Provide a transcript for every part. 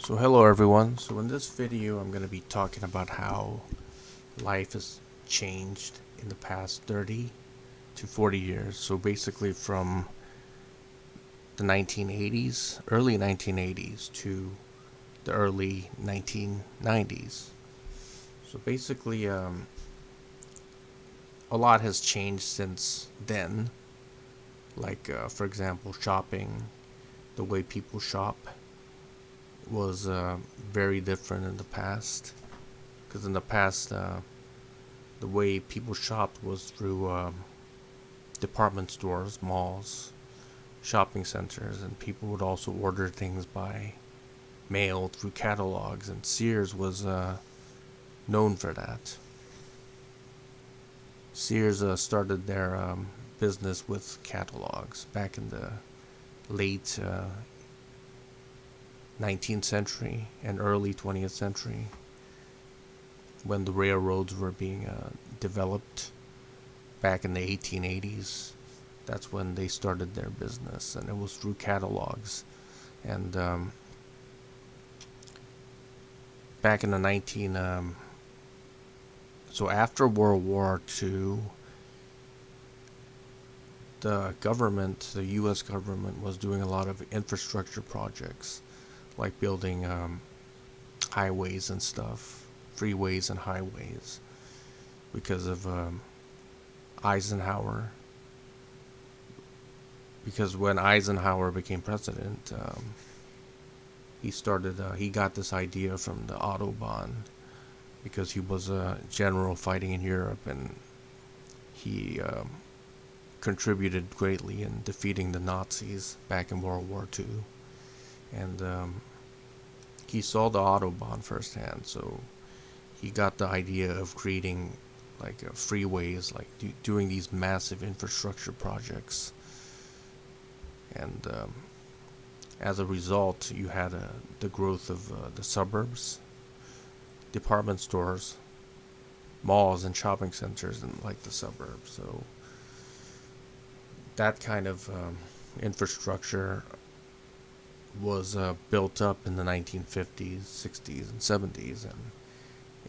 So hello everyone. So in this video I'm going to be talking about how life has changed in the past 30 to 40 years. So basically from the 1980s, early 1980s to the early 1990s. So basically a lot has changed since then. Like for example, shopping, the way people shop was very different in the past. Because in the past, the way people shopped was through department stores, malls, shopping centers, and people would also order things by mail through catalogs, and Sears was known for that. Sears started their business with catalogs back in the late 19th century and early 20th century when the railroads were being developed back in the 1880s. That's when they started their business, and it was through catalogs. And back in the so after World War II, the government, the U.S. government, was doing a lot of infrastructure projects, like building highways and stuff, freeways and highways, because of Eisenhower. Because when Eisenhower became president, he got this idea from the Autobahn, because he was a general fighting in Europe, and he contributed greatly in defeating the Nazis back in World War II. And he saw the Autobahn firsthand, so he got the idea of creating like freeways, like doing these massive infrastructure projects. And as a result, you had the growth of the suburbs, department stores, malls, and shopping centers in like the suburbs. So that kind of infrastructure was built up in the 1950s, 60s, and 70s, and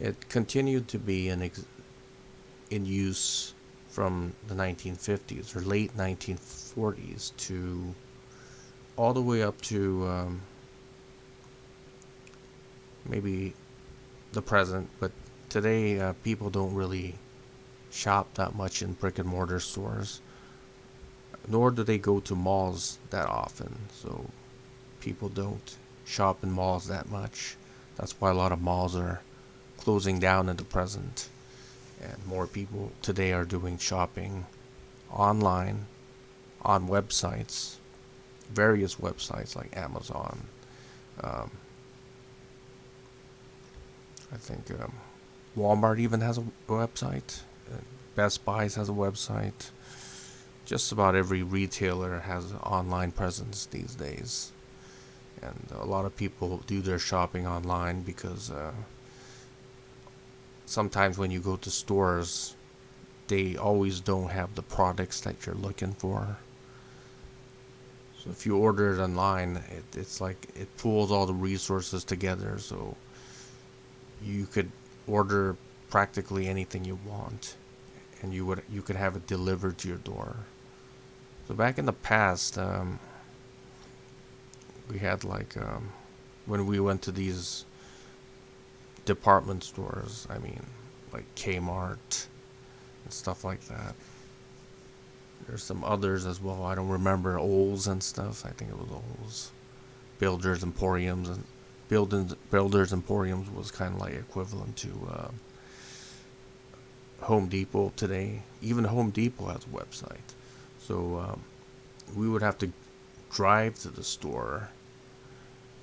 it continued to be in use from the 1950s or late 1940s to all the way up to maybe the present. But today people don't really shop that much in brick and mortar stores, nor do they go to malls that often. So people don't shop in malls that much. That's why a lot of malls are closing down in the present, and more people today are doing shopping online, on websites, various websites like Amazon. I think Walmart even has a website. Best Buy has a website. Just about every retailer has an online presence these days. And a lot of people do their shopping online because sometimes when you go to stores, they always don't have the products that you're looking for. So if you order it online, it's like it pulls all the resources together, so you could order practically anything you want, and you could have it delivered to your door. So back in the past, we had like when we went to these department stores, I mean, like Kmart and stuff like that. There's some others as well. I don't remember, Oles and stuff. I think it was Oles. Builders Emporiums, and Builders Emporiums was kind of like equivalent to Home Depot today. Even Home Depot has a website. So we would have to drive to the store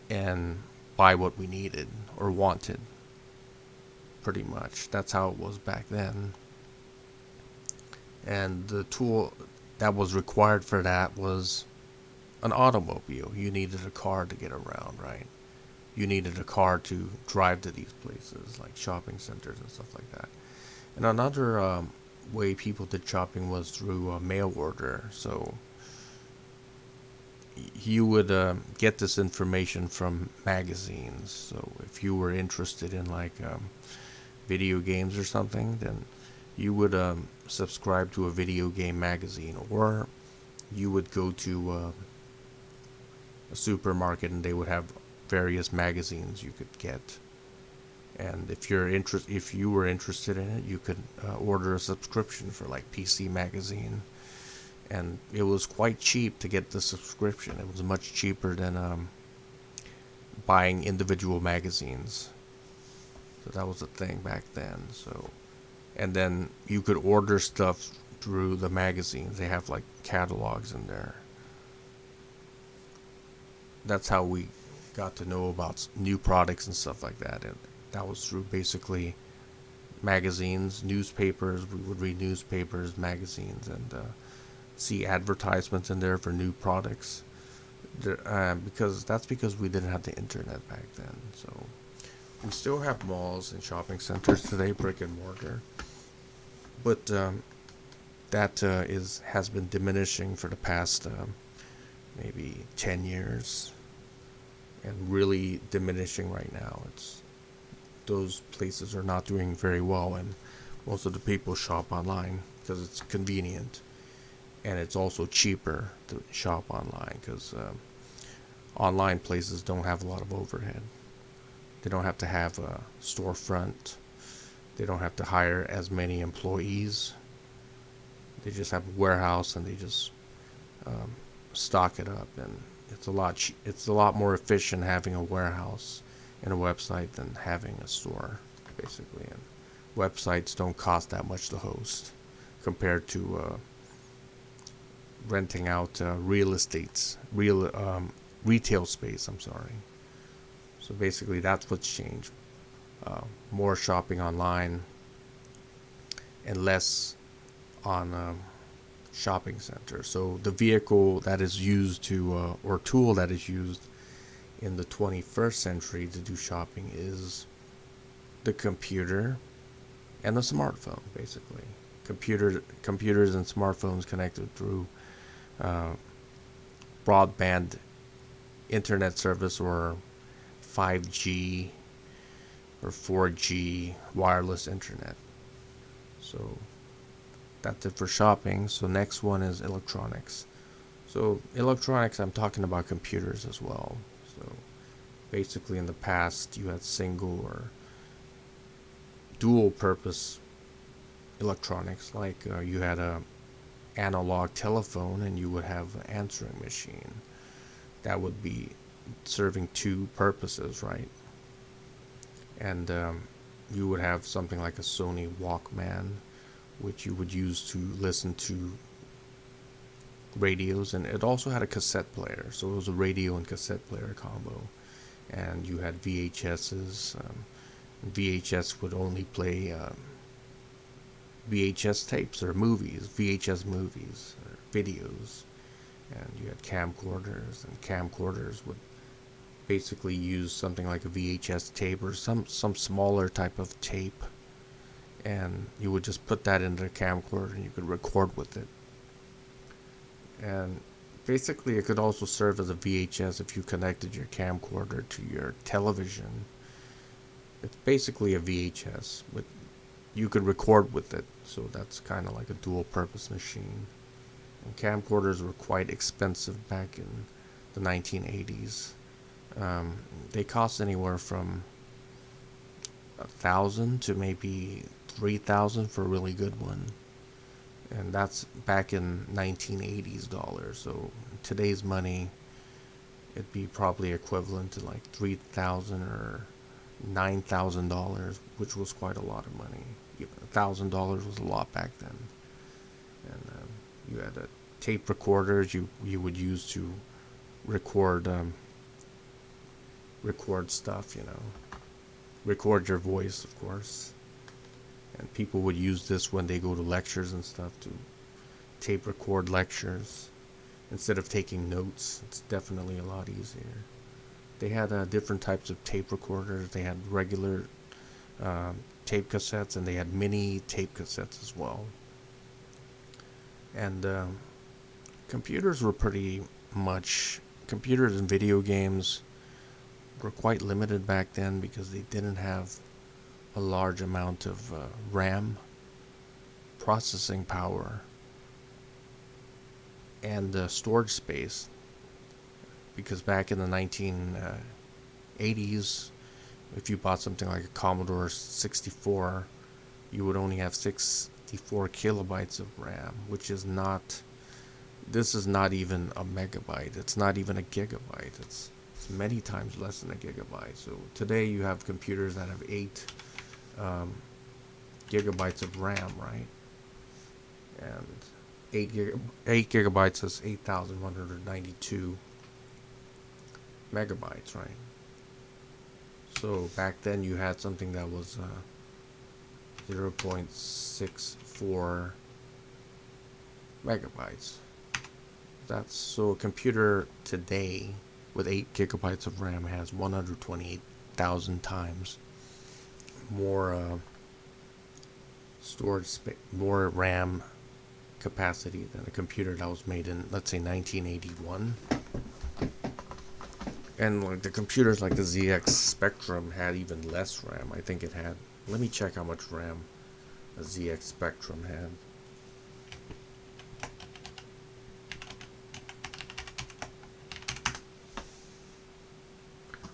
and buy what we needed or wanted. Pretty much. That's how it was back then. And the tool that was required for that was an automobile. You needed a car to get around, right? You needed a car to drive to these places, like shopping centers and stuff like that. And another way people did shopping was through a mail order. So you would get this information from magazines. So if you were interested in like video games or something, then you would subscribe to a video game magazine, or you would go to a supermarket and they would have various magazines you could get. And if you were interested in it, you could order a subscription for like PC Magazine, and it was quite cheap to get the subscription. It was much cheaper than buying individual magazines. So that was a thing back then. So, and then you could order stuff through the magazines. They have like catalogs in there. That's how we got to know about new products and stuff like that. And that was through basically magazines, newspapers. We would read newspapers, magazines, and see advertisements in there for new products. Because we didn't have the internet back then. So we still have malls and shopping centers today, brick and mortar, but that has been diminishing for the past maybe 10 years, and really diminishing right now. Those places are not doing very well, and most of the people shop online because it's convenient, and it's also cheaper to shop online because online places don't have a lot of overhead. They don't have to have a storefront. They don't have to hire as many employees. They just have a warehouse and they just stock it up, and it's a lot more efficient having a warehouse and a website than having a store, basically. And websites don't cost that much to host compared to renting out retail space. I'm sorry. So basically, that's what's changed. More shopping online and less on shopping centers. So the vehicle that is used to, or tool that is used in the 21st century to do shopping is the computer and the smartphone, basically. Computers and smartphones connected through broadband internet service, or 5G or 4G wireless internet. So that's it for shopping. So next one is electronics. So electronics, I'm talking about computers as well. So basically in the past you had single or dual purpose electronics, like you had a analog telephone and you would have an answering machine. That would be serving two purposes, right? And you would have something like a Sony Walkman, which you would use to listen to radios, and it also had a cassette player, so it was a radio and cassette player combo. And you had VHSs. VHS would only play VHS tapes or movies, VHS movies or videos. And you had camcorders, and camcorders would basically use something like a VHS tape or some smaller type of tape, and you would just put that into the camcorder and you could record with it. And basically it could also serve as a VHS if you connected your camcorder to your television. It's basically a VHS, but you could record with it, so that's kind of like a dual purpose machine. And camcorders were quite expensive back in the 1980s. They cost anywhere from $1,000 to maybe $3,000 for a really good one, and that's back in 1980s dollars. So in today's money, it'd be probably equivalent to like $3,000 or $9,000, which was quite a lot of money. $1,000 was a lot back then. And you had tape recorders you would use to record stuff, record your voice, of course. And people would use this when they go to lectures and stuff, to tape record lectures instead of taking notes. It's definitely a lot easier. They had different types of tape recorders. They had regular tape cassettes, and they had mini tape cassettes as well. And computers were pretty much computers and video games were quite limited back then because they didn't have a large amount of RAM, processing power, and storage space. Because back in the 1980s, if you bought something like a Commodore 64, you would only have 64 kilobytes of RAM, which is not, this is not even a megabyte. It's not even a gigabyte. It's many times less than a gigabyte. So today you have computers that have 8 gigabytes of RAM, right? And 8 gigabytes is 8,192 megabytes, right? So back then you had something that was 0.64 megabytes. That's so a computer today with 8 gigabytes of RAM has 128,000 times more storage space, more RAM capacity than a computer that was made in, let's say, 1981. And like the computers like the ZX Spectrum had even less RAM. I think it had, let me check how much RAM a ZX Spectrum had.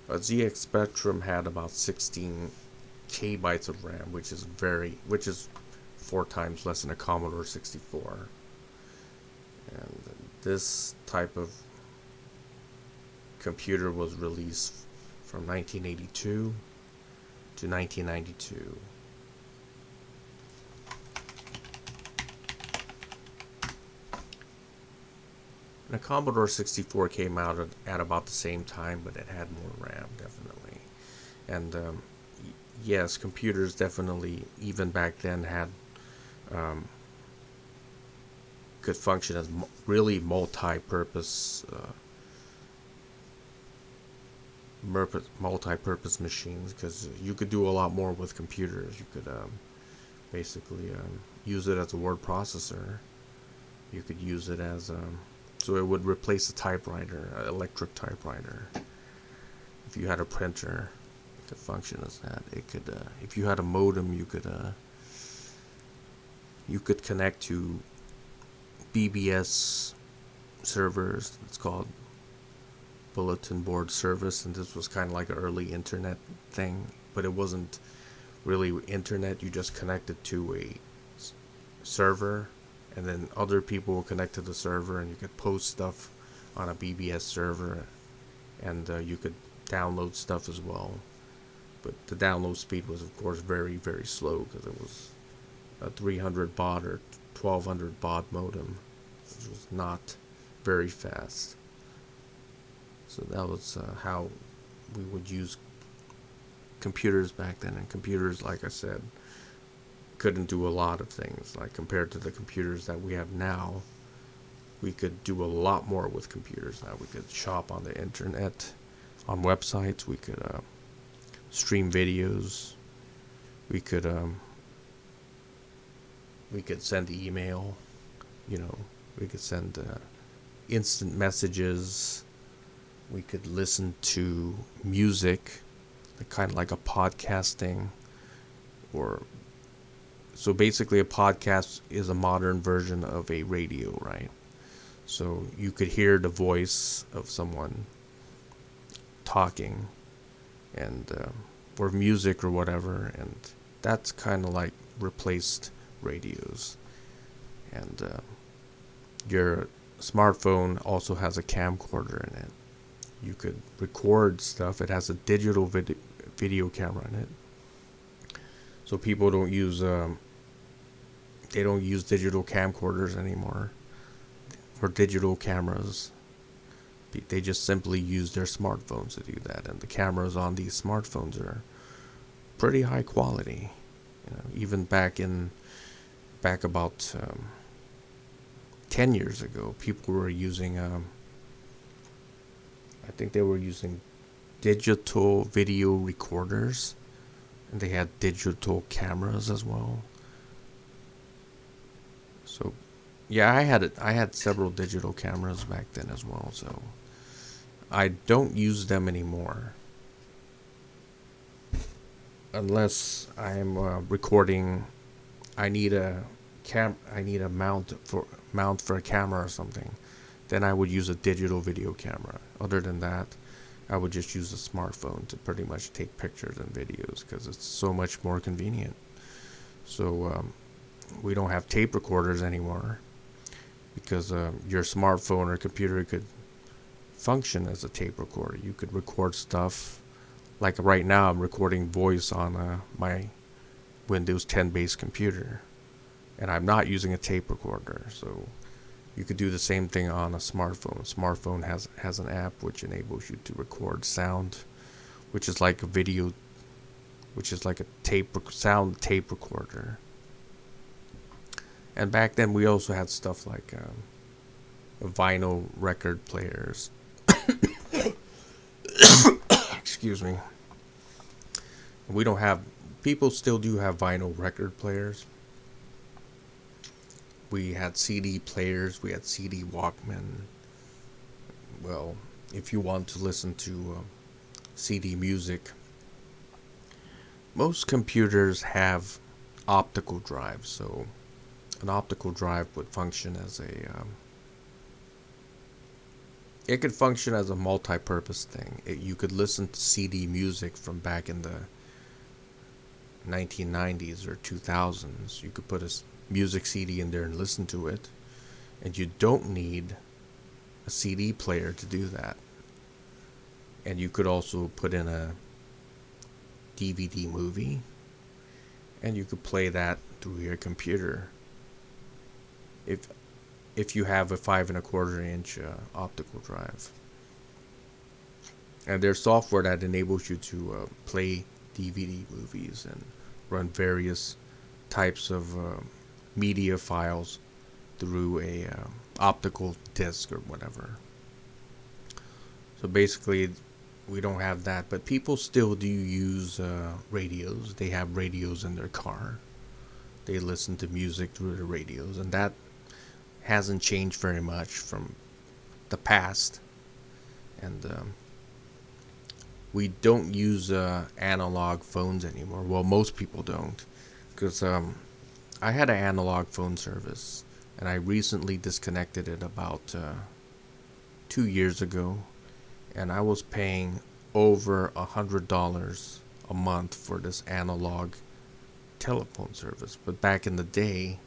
A ZX Spectrum had about 16 kbytes of RAM, which is 4 times less than a Commodore 64. And this type of computer was released from 1982 to 1992. And a Commodore 64 came out at about the same time, but it had more RAM, definitely. And yes, computers definitely, even back then, had could function as really multi-purpose machines, because you could do a lot more with computers. You could basically use it as a word processor. You could use it as so it would replace a typewriter, an electric typewriter. If you had a printer, it could function as that. It could, if you had a modem, you could connect to BBS servers. It's called Bulletin Board Service, and this was kind of like an early internet thing, but it wasn't really internet. You just connected to a server, and then other people will connect to the server, and you could post stuff on a BBS server, and you could download stuff as well. But the download speed was, of course, very, very slow, because it was a 300 baud or 1200 baud modem, which was not very fast. So that was how we would use computers back then. And computers, like I said, couldn't do a lot of things. Like compared to the computers that we have now, we could do a lot more with computers now. We could shop on the internet, on websites. We could stream videos. We could send email. You know, we could send instant messages. We could listen to music, kind of like a podcasting, or so basically a podcast is a modern version of a radio, right? So you could hear the voice of someone talking, and or music or whatever, and that's kind of like replaced radios. And your smartphone also has a camcorder in it. You could record stuff. It has a digital video camera in it. So people don't use digital camcorders anymore, or digital cameras. They just simply use their smartphones to do that, and the cameras on these smartphones are pretty high quality. You know, even back about 10 years ago, people were using I think they were using digital video recorders, and they had digital cameras as well. So, yeah, I had several digital cameras back then as well. So, I don't use them anymore unless I'm recording. I need a mount for a camera or something. Then I would use a digital video camera. Other than that, I would just use a smartphone to pretty much take pictures and videos because it's so much more convenient. So we don't have tape recorders anymore because your smartphone or computer could function as a tape recorder. You could record stuff. Like right now, I'm recording voice on my Windows 10 based computer, and I'm not using a tape recorder. So you could do the same thing on a smartphone. A smartphone has an app which enables you to record sound, which is like a video, which is like a sound tape recorder. And back then we also had stuff like vinyl record players. Excuse me. We don't have. People still do have vinyl record players. We had CD players. We had CD Walkman. Well, if you want to listen to CD music, most computers have optical drives. So an optical drive would function as it could function as a multi-purpose thing. You could listen to CD music from back in the 1990s or 2000s. You could put a music CD in there and listen to it, and you don't need a CD player to do that. And you could also put in a DVD movie, and you could play that through your computer. If you have a 5 1/4 inch optical drive. And there's software that enables you to play DVD movies and run various types of media files through a optical disc or whatever. So basically, we don't have that, but people still do use radios. They have radios in their car. They listen to music through the radios, and that hasn't changed very much from the past. And we don't use analog phones anymore. Well, most people don't, because I had an analog phone service, and I recently disconnected it about 2 years ago, and I was paying over $100 a month for this analog telephone service. But back in the day,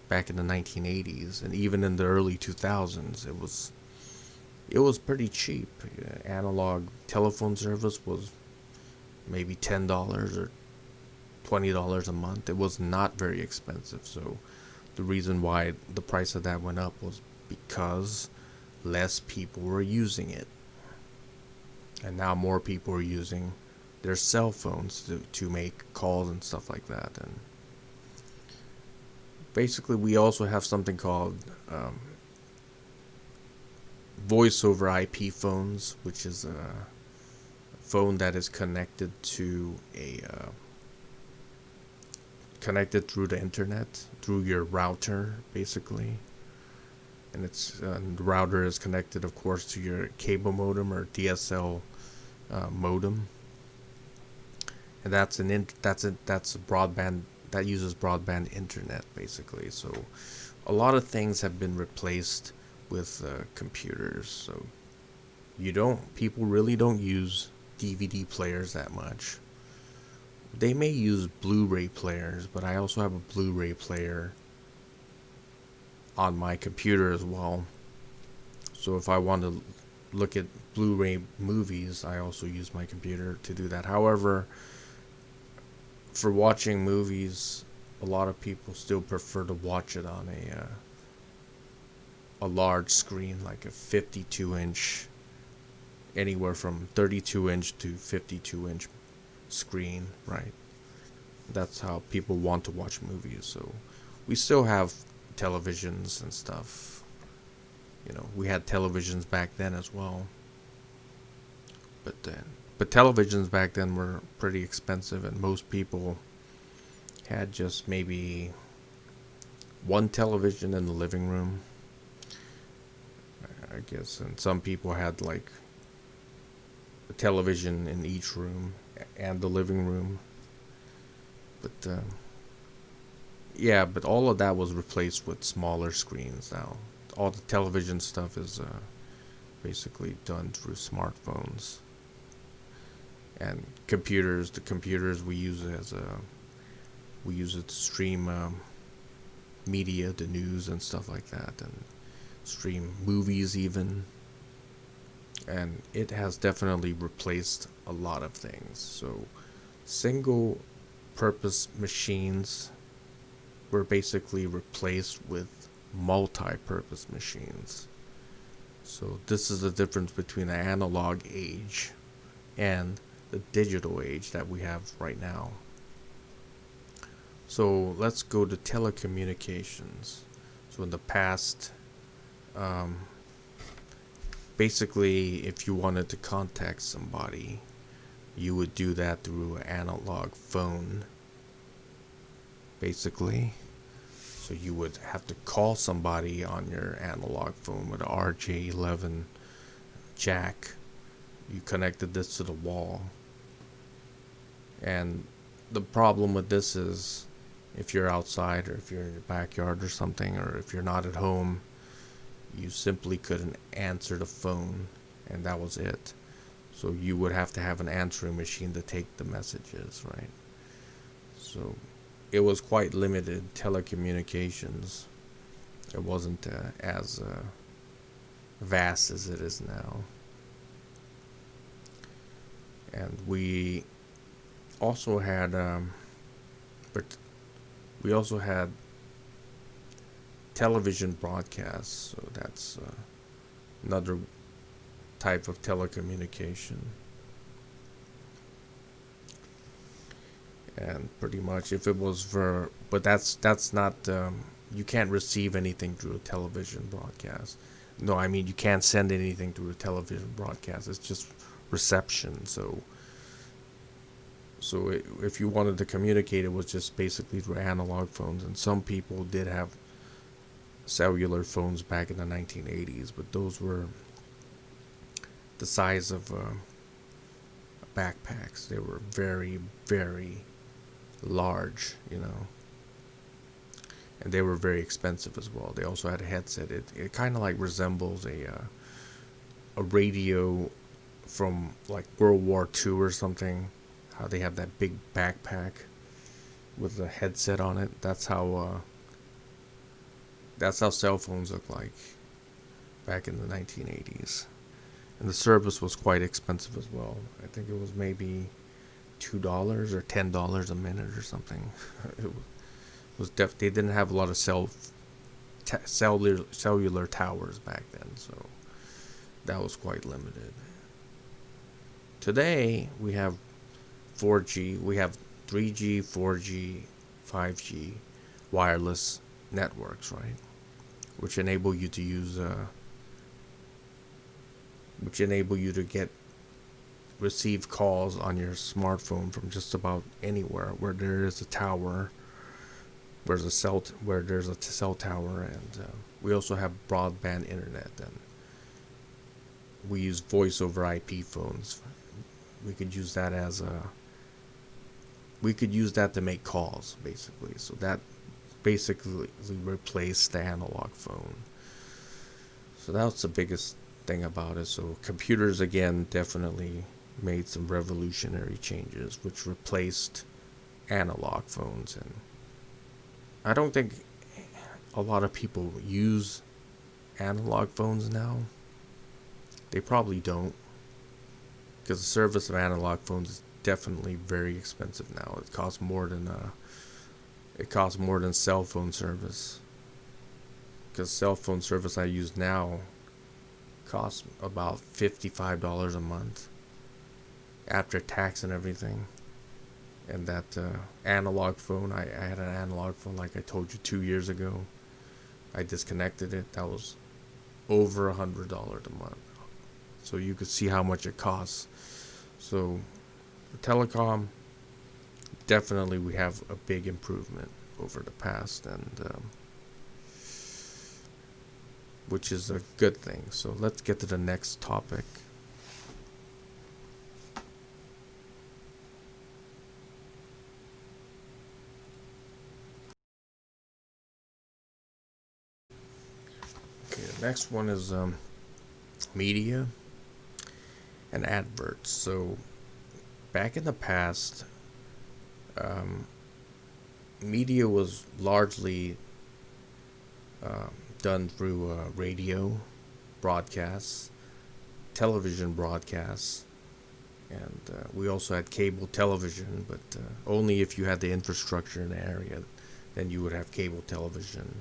back in the 1980s and even in the early 2000s, it was pretty cheap. Analog telephone service was maybe $10 or $20 a month. It was not very expensive. So the reason why the price of that went up was because less people were using it, and now more people are using their cell phones to make calls and stuff like that. And basically, we also have something called voice over IP phones, which is a phone that is connected to connected through the internet, through your router, basically. And the router is connected, of course, to your cable modem or DSL modem. And that's a broadband. That uses broadband internet, basically. So a lot of things have been replaced with computers. So people really don't use DVD players that much. They may use Blu-ray players, but I also have a Blu-ray player on my computer as well. So if I want to look at Blu-ray movies, I also use my computer to do that. However, for watching movies, a lot of people still prefer to watch it on a large screen, like a 52-inch, anywhere from 32-inch to 52-inch screen, right? That's how people want to watch movies. So we still have televisions and stuff. We had televisions back then as well. But televisions back then were pretty expensive, and most people had just maybe one television in the living room, I guess. And some people had like a television in each room and the living room. But yeah, but all of that was replaced with smaller screens now. All the television stuff is basically done through smartphones and computers. The computers we use it to stream media, the news and stuff like that, and stream movies even. And it has definitely replaced a lot of things. So single purpose machines were basically replaced with multi-purpose machines. So this is the difference between the analog age and the digital age that we have right now. So let's go to telecommunications. So in the past, basically, if you wanted to contact somebody, you would do that through an analog phone, basically. So you would have to call somebody on your analog phone with an RJ11 jack. You connected this to the wall. And the problem with this is, if you're outside or if you're in your backyard or something, or if you're not at home, you simply couldn't answer the phone, and that was it. So you would have to have an answering machine to take the messages, right? So it was quite limited, telecommunications. It wasn't as vast as it is now. And we also had television broadcasts, so that's another type of telecommunication. And pretty much, if it was for, but that's not, you can't receive anything through a television broadcast. No, I mean, you can't send anything through a television broadcast. It's just reception. So if you wanted to communicate, it was just basically through analog phones. And some people did have cellular phones back in the 1980s, but those were the size of backpacks. They were very, very large, and they were very expensive as well. They also had a headset. It kind of like resembles a radio from like World War II or something. How they have that big backpack with a headset on it. That's how cell phones look like back in the 1980s. And the service was quite expensive as well. I think it was maybe $2 or $10 a minute or something. It was they didn't have a lot of cellular towers back then, so that was quite limited. Today we have 4G, we have 3G, 4G, 5G wireless networks, right? Which enable you to use receive calls on your smartphone from just about anywhere where there is a tower, where there's a cell tower, and we also have broadband internet, and we use voice over IP phones. We could use that to make calls, basically. So that basically replaced the analog phone. So that's the biggest thing about it. So computers, again, definitely made some revolutionary changes, which replaced analog phones. And I don't think a lot of people use analog phones now. They probably don't, because the service of analog phones is definitely very expensive now. It costs more than cell phone service. Because cell phone service I use now costs about $55 a month after tax and everything. And that analog phone, I had an analog phone, like I told you, 2 years ago. I disconnected it. That was over $100 a month. So you could see how much it costs. So for telecom, definitely we have a big improvement over the past, and which is a good thing. So let's get to the next topic. next one is media and adverts. So back in the past, media was largely done through radio broadcasts, television broadcasts, and we also had cable television, but only if you had the infrastructure in the area, then you would have cable television.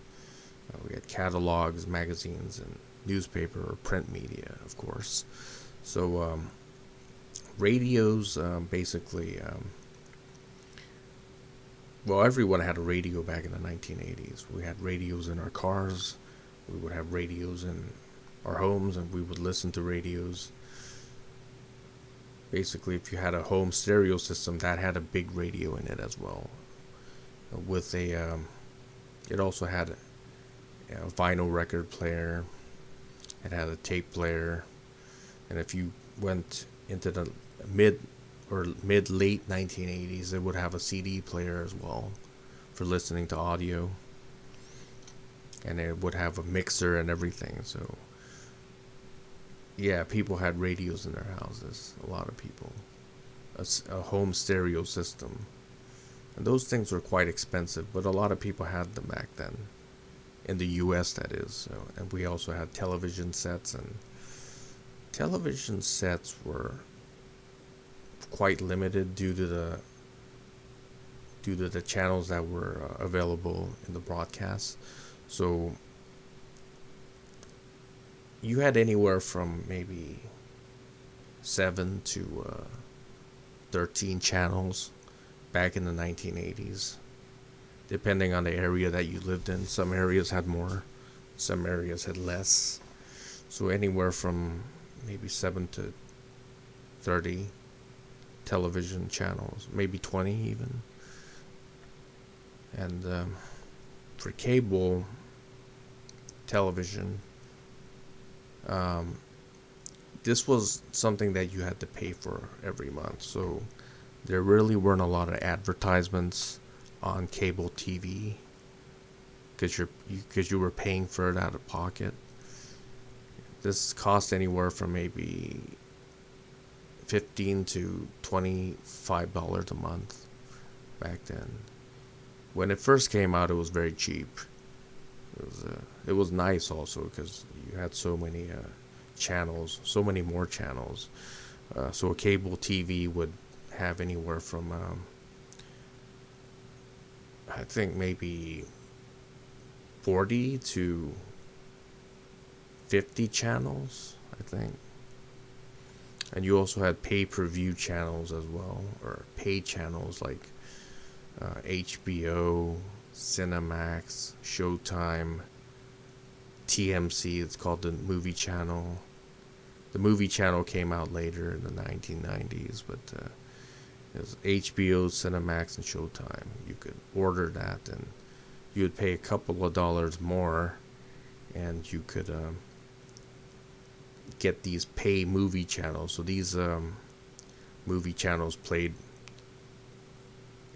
We had catalogs, magazines, and newspaper or print media, of course. So radios basically, well, everyone had a radio back in the 1980s. We had radios in our cars. We would have radios in our homes, and we would listen to radios. Basically, if you had a home stereo system, that had a big radio in it as well. With a, it also had a vinyl record player. It had a tape player, and if you went into the mid late 1980s, it would have a CD player as well for listening to audio, and it would have a mixer and everything. So yeah, people had radios in their houses. A lot of people, a home stereo system, and those things were quite expensive, but a lot of people had them back then. In the US, that is. So, and we also had television sets, and television sets were quite limited due to the channels that were available in the broadcast. So you had anywhere from maybe 7 to 13 channels back in the 1980s. Depending on the area that you lived in. Some areas had more, some areas had less. So anywhere from maybe 7 to 30 television channels, maybe 20 even. And for cable television, this was something that you had to pay for every month. So there really weren't a lot of advertisements on cable TV because you were paying for it out of pocket. This cost anywhere from maybe $15 to $25 a month back then. When it first came out, it was very cheap. It was nice also because you had so many channels, so many more channels. So a cable TV would have anywhere from I think maybe 40 to 50 channels, I think. And you also had pay-per-view channels as well, or pay channels like HBO, Cinemax, Showtime, TMC. It's called the movie channel. The movie channel came out later in the 1990s, but it was HBO, Cinemax, and Showtime. You could order that, and you would pay a couple of dollars more, and you could get these pay movie channels. So these movie channels played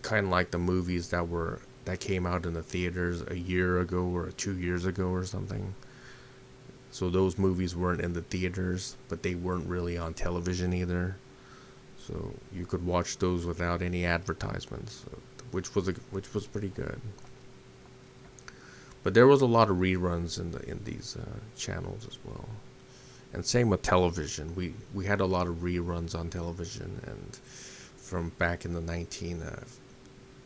kind of like the movies that came out in the theaters a year ago or 2 years ago or something. So those movies weren't in the theaters, but they weren't really on television either. So you could watch those without any advertisements, which was pretty good. But there was a lot of reruns in these channels as well. And same with television. We had a lot of reruns on television, and from back in the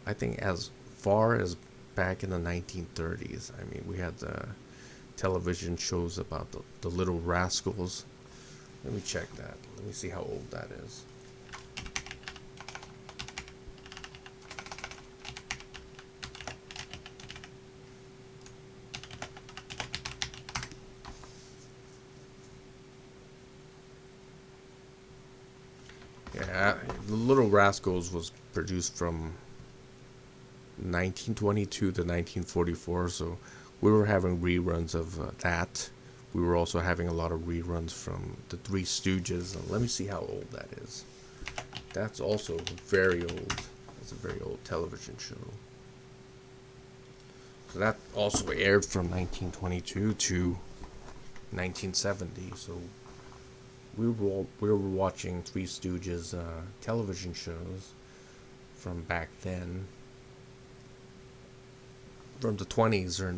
I think as far as back in the 1930s. I mean, we had television shows about the Little Rascals. Let me check that. Let me see how old that is. Yeah, the Little Rascals was produced from 1922 to 1944, so we were having reruns of that. We were also having a lot of reruns from the Three Stooges. Let me see how old that is. That's also very old. That's a very old television show. So that also aired from 1922 to 1970. So we were watching Three Stooges television shows from back then, from the 20s or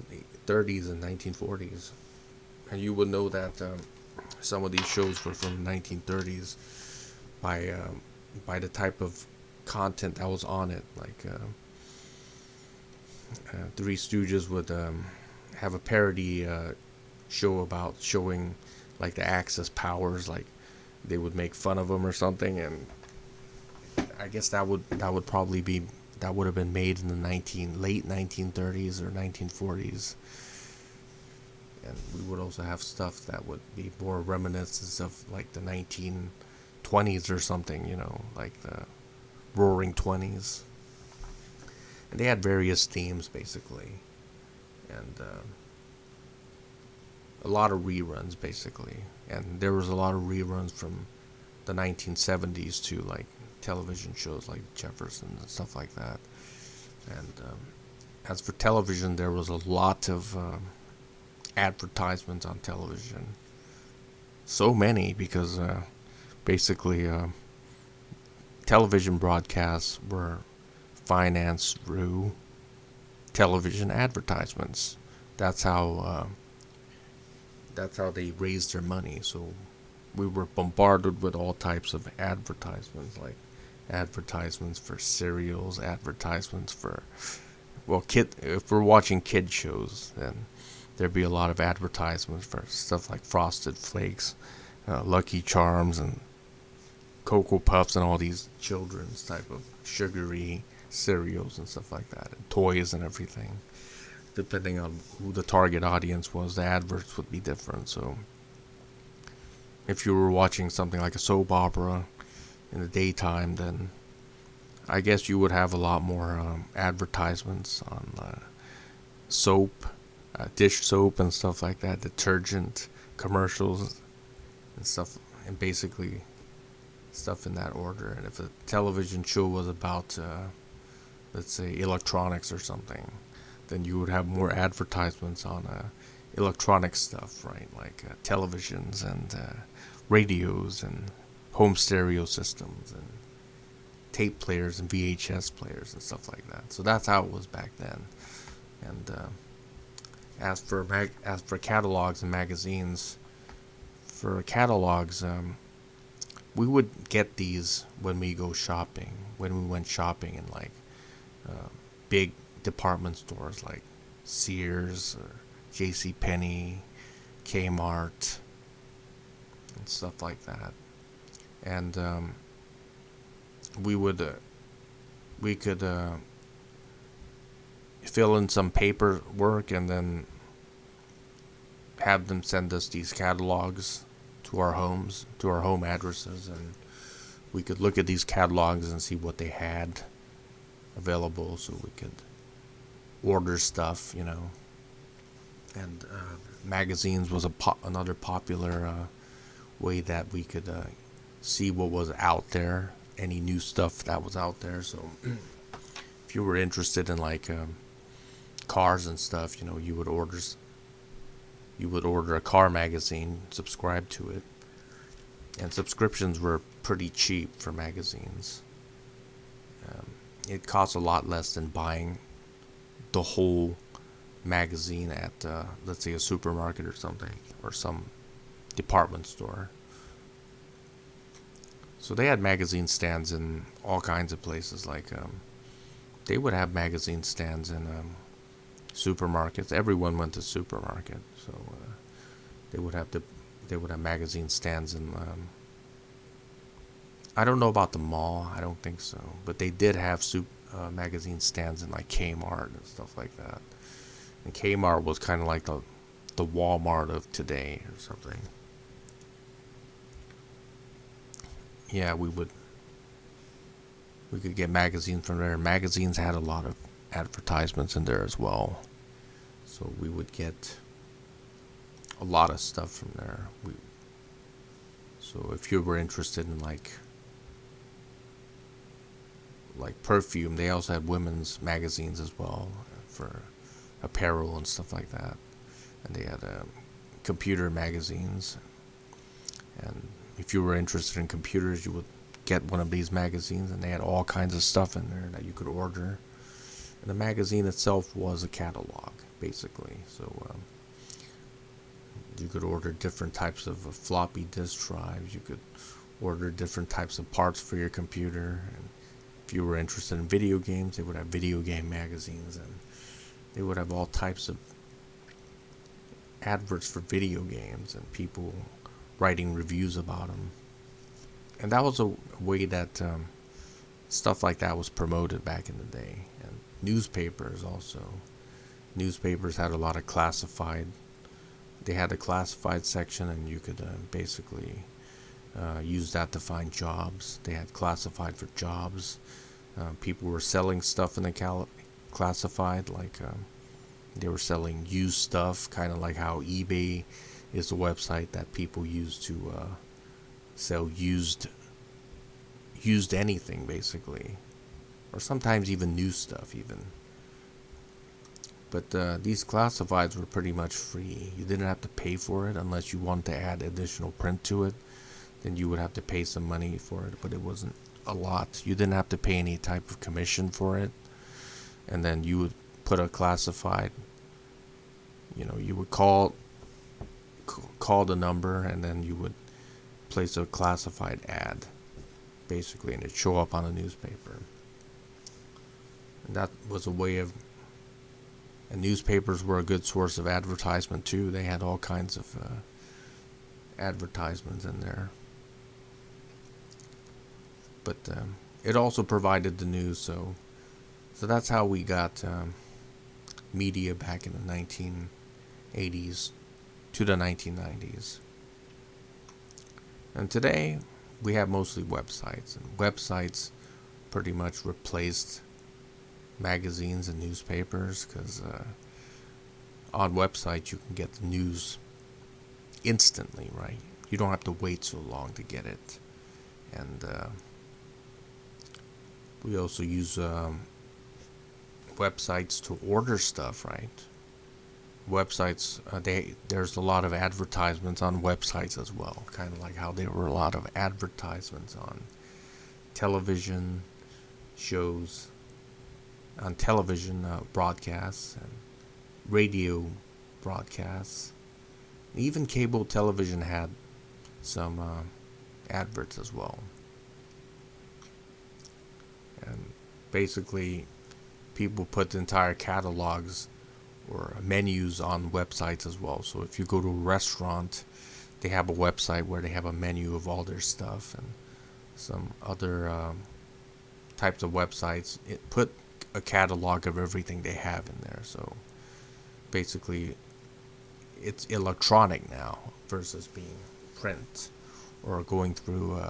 30s and 1940s, and you would know that some of these shows were from 1930s by the type of content that was on it. Like Three Stooges would have a parody show about showing like the Axis powers, like they would make fun of them or something, and I guess that would probably be that would have been made in the late 1930s or 1940s. And we would also have stuff that would be more reminiscent of like the 1920s or something, like the Roaring Twenties. And they had various themes basically, and a lot of reruns basically. And there was a lot of reruns from the 1970s too, like television shows like Jefferson and stuff like that. And as for television, there was a lot of advertisements on television. So many because basically television broadcasts were financed through television advertisements. That's how they raised their money. So we were bombarded with all types of advertisements, like advertisements for cereals, advertisements for if we're watching kid shows, then there'd be a lot of advertisements for stuff like Frosted Flakes, Lucky Charms, and Cocoa Puffs, and all these children's type of sugary cereals and stuff like that, and toys and everything. Depending on who the target audience was, the adverts would be different. So if you were watching something like a soap opera in the daytime, then I guess you would have a lot more advertisements on soap, dish soap and stuff like that, detergent commercials and stuff, and basically stuff in that order. And if a television show was about, let's say, electronics or something, then you would have more advertisements on electronic stuff, right? Like televisions and radios and home stereo systems and tape players and VHS players and stuff like that. So that's how it was back then. And as for catalogs and magazines, for catalogs, we would get these when we went shopping in like big department stores like Sears or JCPenney, Kmart, and stuff like that. And we could fill in some paperwork and then have them send us these catalogs to our homes, to our home addresses, and we could look at these catalogs and see what they had available, so we could order stuff, And magazines was another popular way that we could see what was out there, any new stuff that was out there. So if you were interested in like cars and stuff, you would order a car magazine, subscribe to it, and subscriptions were pretty cheap for magazines. It cost a lot less than buying the whole magazine at, let's say, a supermarket or something, or some department store. So they had magazine stands in all kinds of places. Like they would have magazine stands in supermarkets. Everyone went to supermarket, so they would have magazine stands in. I don't know about the mall. I don't think so, but they did have magazine stands in like Kmart and stuff like that. And Kmart was kind of like the Walmart of today or something. Yeah, we could get magazines from there. Magazines had a lot of advertisements in there as well, so we would get a lot of stuff from there. So if you were interested in like perfume, they also had women's magazines as well for apparel and stuff like that. And they had computer magazines. And if you were interested in computers, you would get one of these magazines, and they had all kinds of stuff in there that you could order. And the magazine itself was a catalog, basically. So you could order different types of floppy disk drives. You could order different types of parts for your computer. And if you were interested in video games, they would have video game magazines, and they would have all types of adverts for video games and people writing reviews about them. And that was a way that stuff like that was promoted back in the day. And newspapers also. Newspapers had a lot of classified. They had a classified section, and you could basically use that to find jobs. They had classified for jobs. People were selling stuff in the classified, like they were selling used stuff, kind of like how eBay is a website that people use to sell used anything, basically, or sometimes even new stuff even. But these classifieds were pretty much free. You didn't have to pay for it unless you wanted to add additional print to it. Then you would have to pay some money for it, but it wasn't a lot. You didn't have to pay any type of commission for it. And then you would put a classified, you would call the number, and then you would place a classified ad, basically, and it'd show up on a newspaper. And that was a way of. And newspapers were a good source of advertisement too. They had all kinds of advertisements in there. But it also provided the news, so that's how we got media back in the 1980s to the 1990s. And today we have mostly websites, and websites pretty much replaced magazines and newspapers, because on websites you can get the news instantly, right? You don't have to wait so long to get it. And we also use websites to order stuff, right? Websites, there's a lot of advertisements on websites as well, kind of like how there were a lot of advertisements on television shows, on television broadcasts, and radio broadcasts. Even cable television had some adverts as well. And basically, people put entire catalogs or menus on websites as well. So if you go to a restaurant, they have a website where they have a menu of all their stuff, and some other types of websites put a catalog of everything they have in there. So basically, it's electronic now versus being print or going through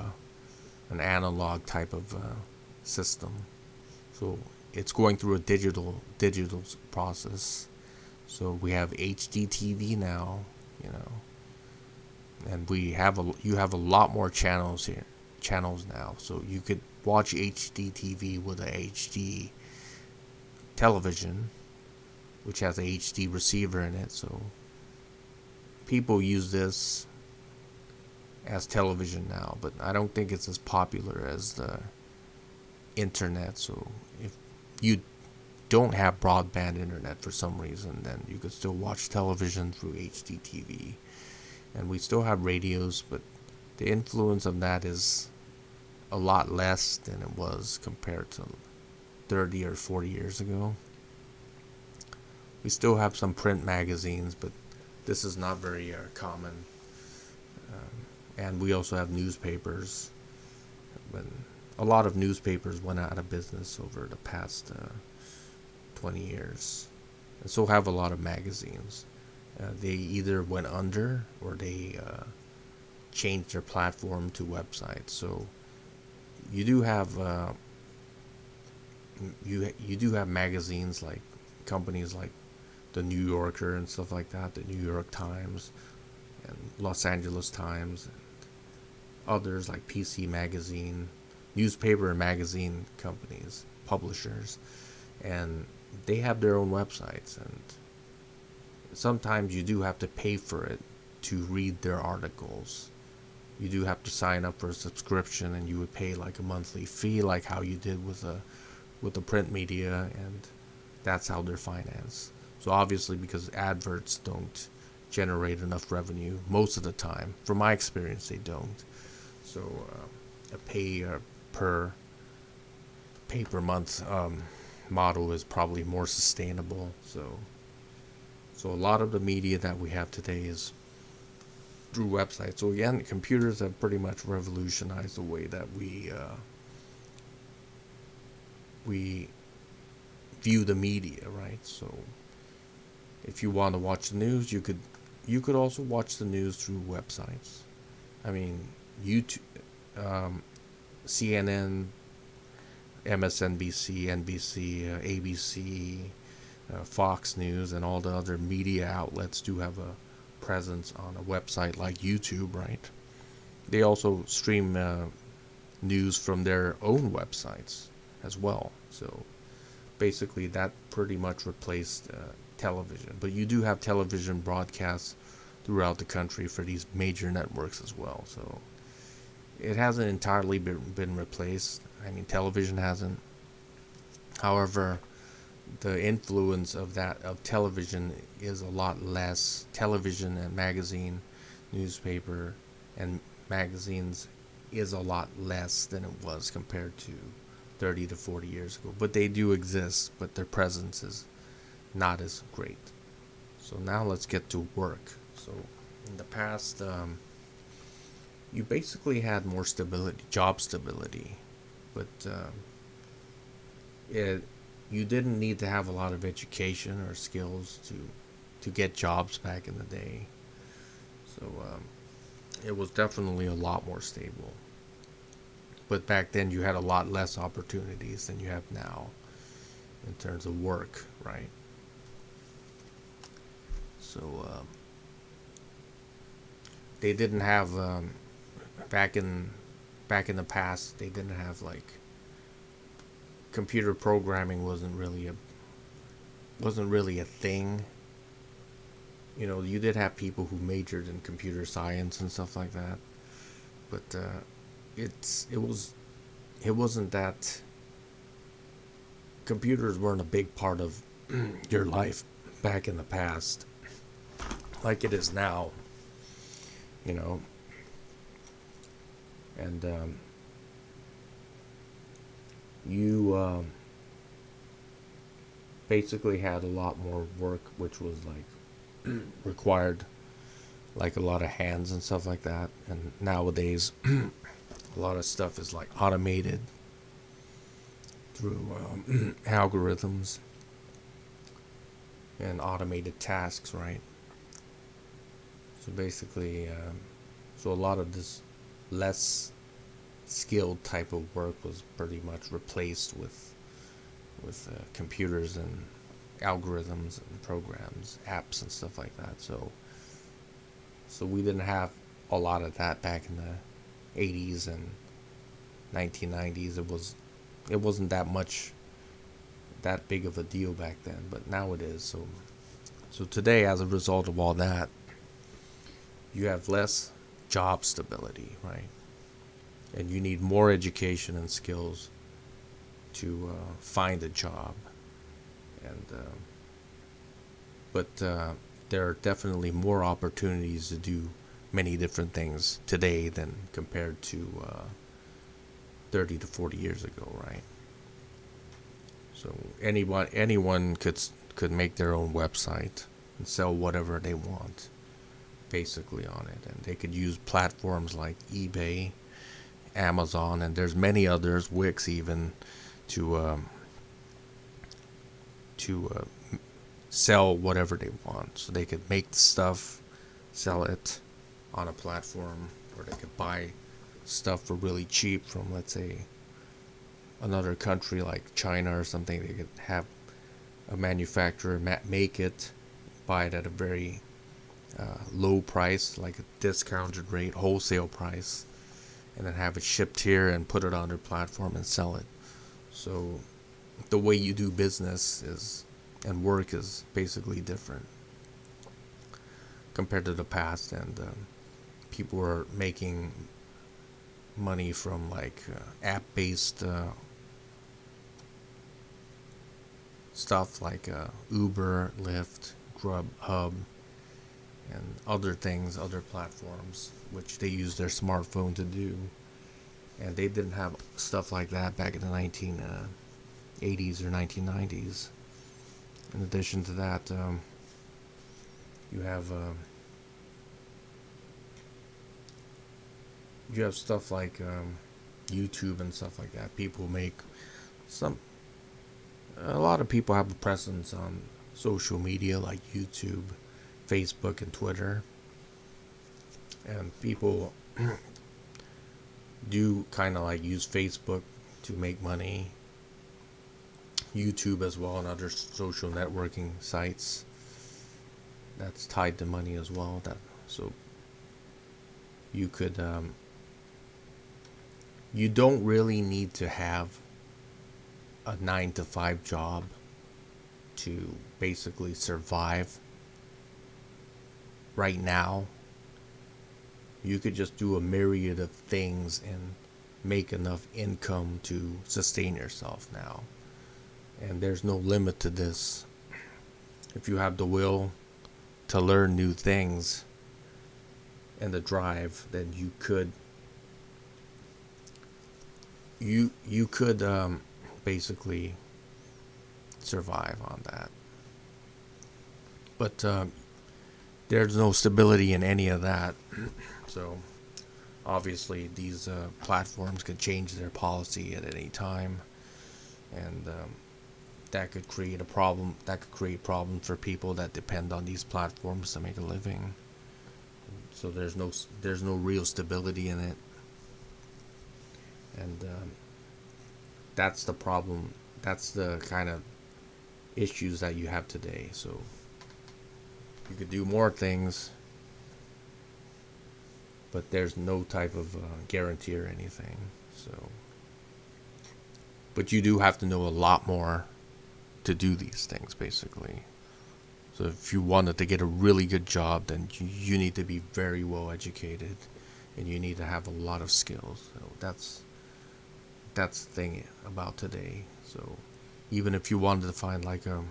an analog type of system. So it's going through a digital process. So we have HD TV now, and you have a lot more channels now. So you could watch HD TV with a HD television, which has a HD receiver in it. So people use this as television now, but I don't think it's as popular as the internet. So if you don't have broadband internet for some reason, then you could still watch television through HD TV. And we still have radios, but the influence of that is a lot less than it was compared to 30 or 40 years ago. We still have some print magazines, but this is not very common. And we also have newspapers. When a lot of newspapers went out of business over the past 20 years. And so have a lot of magazines. They either went under or they changed their platform to websites. So you do have you do have magazines like companies like the New Yorker and stuff like that, the New York Times and Los Angeles Times, and others like PC Magazine, newspaper and magazine companies, publishers, and they have their own websites, and sometimes you do have to pay for it to read their articles. You do have to sign up for a subscription, and you would pay like a monthly fee, like how you did with the print media, and that's how they're financed. So obviously, because adverts don't generate enough revenue most of the time, from my experience, they don't. So a per month model is probably more sustainable. So a lot of the media that we have today is through websites. So again, computers have pretty much revolutionized the way that we view the media, right? So if you want to watch the news, you could also watch the news through websites. I mean, YouTube, CNN, MSNBC, NBC, ABC, Fox News, and all the other media outlets do have a presence on a website like YouTube, right? They also stream news from their own websites as well. So basically, that pretty much replaced television. But you do have television broadcasts throughout the country for these major networks as well. So it hasn't entirely been replaced. I mean, television hasn't. However, the influence of television is a lot less. Television and newspaper and magazines is a lot less than it was compared to 30 to 40 years ago. But they do exist, but their presence is not as great. So now let's get to work. So in the past, you basically had more stability, job stability, but you didn't need to have a lot of education or skills to get jobs back in the day. So it was definitely a lot more stable. But back then you had a lot less opportunities than you have now in terms of work, right? So they didn't have back in the past, they didn't have like computer programming wasn't really a thing. You know, you did have people who majored in computer science and stuff like that, but it wasn't that. Computers weren't a big part of your life back in the past like it is now, you know. And you basically had a lot more work, which was like required like a lot of hands and stuff like that. And nowadays a lot of stuff is like automated through algorithms and automated tasks, right? So basically so a lot of this less skilled type of work was pretty much replaced with computers and algorithms and programs, apps and stuff like that. So we didn't have a lot of that back in the 80s and 1990s. It wasn't that big of a deal back then, but now it is. So today, as a result of all that, you have less job stability, right? And you need more education and skills to find a job. And but there are definitely more opportunities to do many different things today than compared to 30 to 40 years ago, right? So anyone could make their own website and sell whatever they want, basically, on it. And they could use platforms like eBay, Amazon, and there's many others, Wix even, to sell whatever they want. So they could make the stuff, sell it on a platform, or they could buy stuff for really cheap from, let's say, another country like China or something. They could have a manufacturer make it, buy it at a very low price, like a discounted rate, wholesale price, and then have it shipped here and put it on their platform and sell it. So the way you do business and work is basically different. compared to the past, and people were making money from like app-based stuff like Uber, Lyft, Grubhub, and other things, other platforms, which they use their smartphone to do. And they didn't have stuff like that back in the 1980s or 1990s. In addition to that, you have stuff like YouTube and stuff like that. People make a lot of people have a presence on social media like YouTube, Facebook, and Twitter. And people do kind of like use Facebook to make money, YouTube as well, and other social networking sites that's tied to money as well. So you could you don't really need to have a 9-to-5 job to basically survive right now. You could just do a myriad of things and make enough income to sustain yourself now. And there's no limit to this. If you have the will to learn new things and the drive, then you could basically survive on that. But there's no stability in any of that. So obviously these platforms could change their policy at any time, and that could create a problem. That could create problems for people that depend on these platforms to make a living. So there's no real stability in it, and that's the problem. That's the kind of issues that you have today. So you could do more things, but there's no type of guarantee or anything. So, but you do have to know a lot more to do these things, basically. So if you wanted to get a really good job, then you need to be very well educated, and you need to have a lot of skills. So that's the thing about today. So even if you wanted to find like a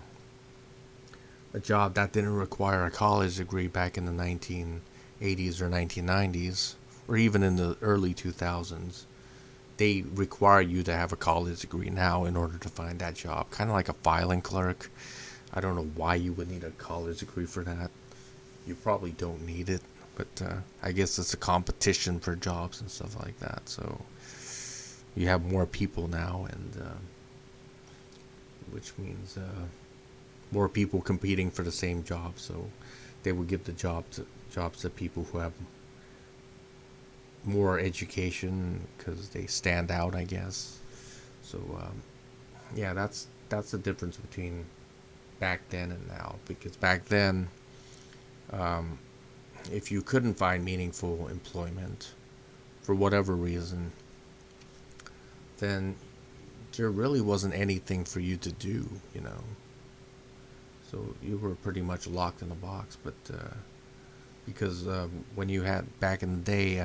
job that didn't require a college degree back in the 1980s or 1990s, or even in the early 2000s, they require you to have a college degree now in order to find that job. Kind of like a filing clerk. I don't know why you would need a college degree for that. You probably don't need it, but I guess it's a competition for jobs and stuff like that. So you have more people now, and which means more people competing for the same job. So they would give the jobs to people who have more education because they stand out, I guess. So yeah, that's the difference between back then and now. Because back then, if you couldn't find meaningful employment for whatever reason, then there really wasn't anything for you to do, you know. So you were pretty much locked in a box. But because when you had back in the day,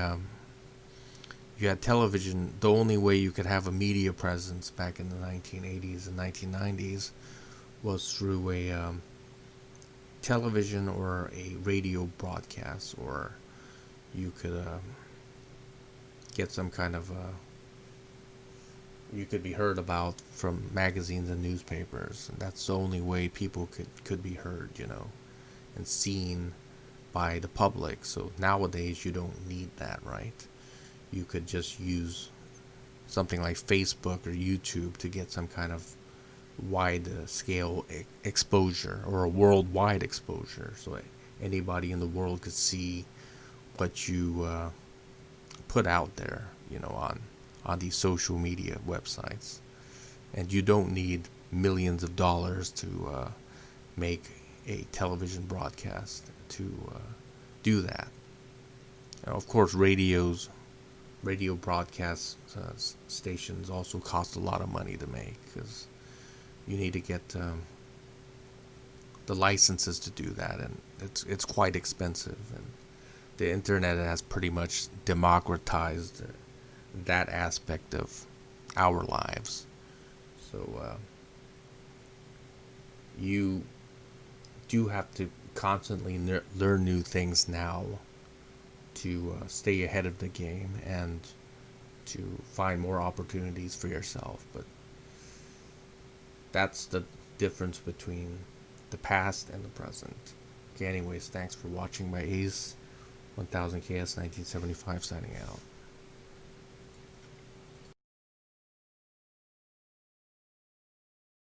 you had television. The only way you could have a media presence back in the 1980s and 1990s was through a television or a radio broadcast, or you could get some kind of you could be heard about from magazines and newspapers, and that's the only way people could be heard, you know, and seen by the public. So nowadays you don't need that, right? You could just use something like Facebook or YouTube to get some kind of wide scale exposure, or a worldwide exposure, so anybody in the world could see what you put out there, you know, on these social media websites. And you don't need millions of dollars to make a television broadcast to do that. Now, of course, radio broadcast stations also cost a lot of money to make, because you need to get the licenses to do that, and it's quite expensive. And the internet has pretty much democratized that aspect of our lives. So you do have to constantly learn new things now to stay ahead of the game and to find more opportunities for yourself. But that's the difference between the past and the present. Okay, anyways, thanks for watching my Ace 1000KS 1975 signing out.